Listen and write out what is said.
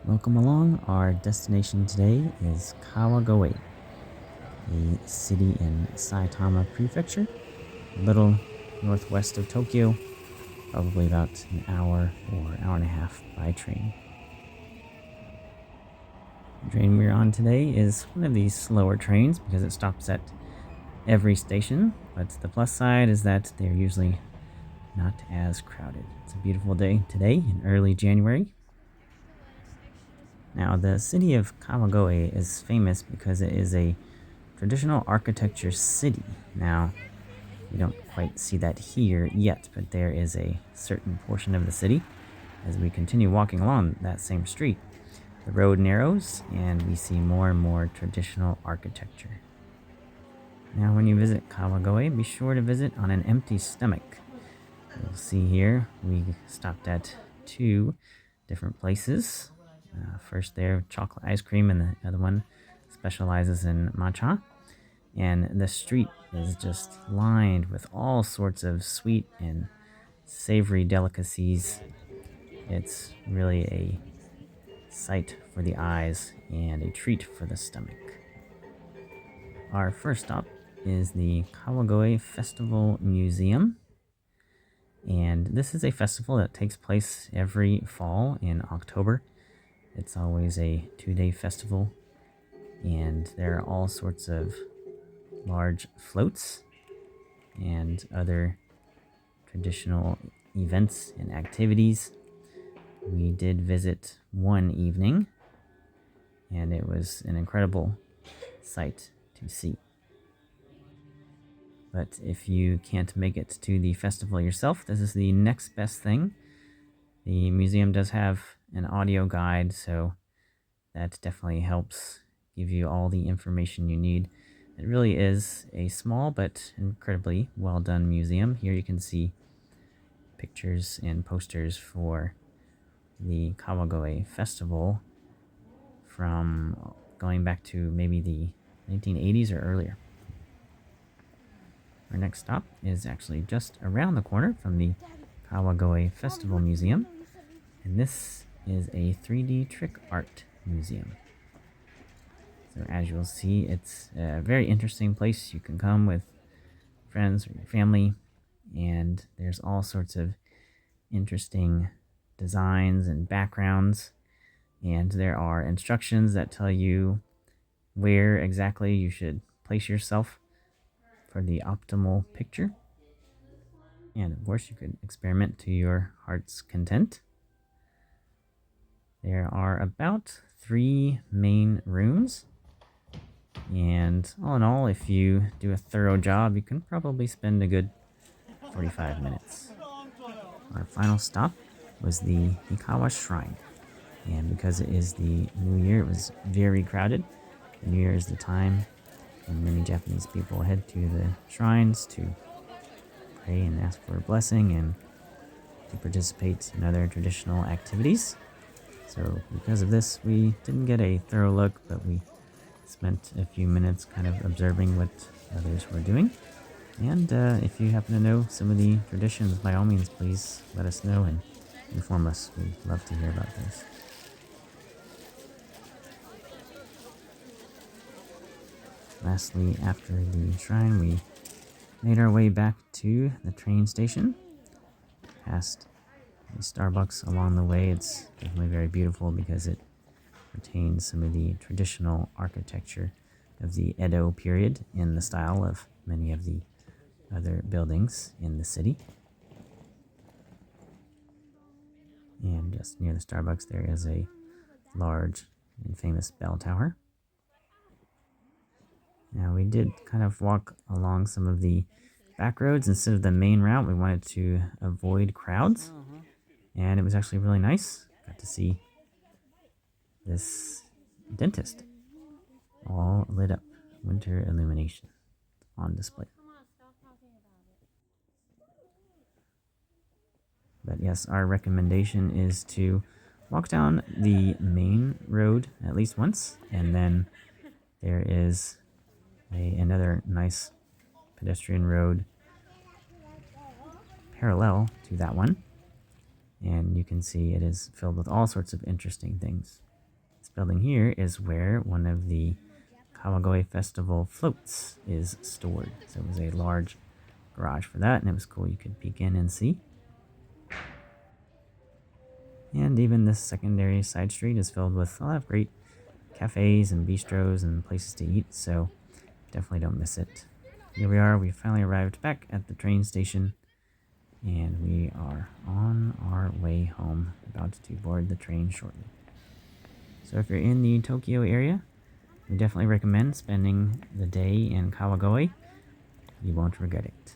Welcome along. Our destination today is Kawagoe, a city in Saitama Prefecture, a little northwest of Tokyo, probably about an hour or hour and a half by train. The train we're on today is one of these slower trains because it stops at every station, but the plus side is that they're usually not as crowded. It's a beautiful day today in early January. Now, the city of Kawagoe is famous because it is a traditional architecture city. Now, we don't quite see that here yet, but there is a certain portion of the city. As we continue walking along that same street, the road narrows and we see more and more traditional architecture. Now, when you visit Kawagoe, be sure to visit on an empty stomach. You'll see here we stopped at two different places. First there, chocolate ice cream, and the other one specializes in matcha. And the street is just lined with all sorts of sweet and savory delicacies. It's really a sight for the eyes and a treat for the stomach. Our first stop is the Kawagoe Festival Museum. And this is a festival that takes place every fall in October. It's always a 2-day festival, and there are all sorts of large floats and other traditional events and activities. We did visit one evening, and it was an incredible sight to see. But if you can't make it to the festival yourself, this is the next best thing. The museum does have an audio guide, so that definitely helps give you all the information you need. It really is a small but incredibly well done museum. Here you can see pictures and posters for the Kawagoe Festival from going back to maybe the 1980s or earlier. Our next stop is actually just around the corner from the Kawagoe Festival Museum, and this is a 3D trick art museum. So as you'll see, it's a very interesting place. You can come with friends or your family, and there's all sorts of interesting designs and backgrounds, and there are instructions that tell you where exactly you should place yourself for the optimal picture. And of course, you could experiment to your heart's content. There are about 3 main rooms, and all in all, if you do a thorough job, you can probably spend a good 45 minutes. Our final stop was the Hikawa Shrine, and because it is the New Year, it was very crowded. The New Year is the time when many Japanese people head to the shrines to pray and ask for a blessing and to participate in other traditional activities. So because of this, we didn't get a thorough look, but we spent a few minutes kind of observing what others were doing. And if you happen to know some of the traditions, by all means, please let us know and inform us. We'd love to hear about those. Lastly, after the shrine, we made our way back to the train station, past the Starbucks along the way. It's definitely very beautiful because it retains some of the traditional architecture of the Edo period in the style of many of the other buildings in the city. And just near the Starbucks, there is a large and famous bell tower. Now, we did kind of walk along some of the back roads instead of the main route. We wanted to avoid crowds, and it was actually really nice. Got to see this dentist all lit up, winter illumination on display. But yes, our recommendation is to walk down the main road at least once, and then there is another nice pedestrian road parallel to that one, and you can see it is filled with all sorts of interesting things. This building here is where one of the Kawagoe Festival floats is stored. So it was a large garage for that, and it was cool. You could peek in and see. And even this secondary side street is filled with a lot of great cafes and bistros and places to eat, so definitely don't miss it. Here we are, we finally arrived back at the train station, and we are on our way home, about to board the train shortly. So if you're in the Tokyo area, we definitely recommend spending the day in Kawagoe. You won't regret it.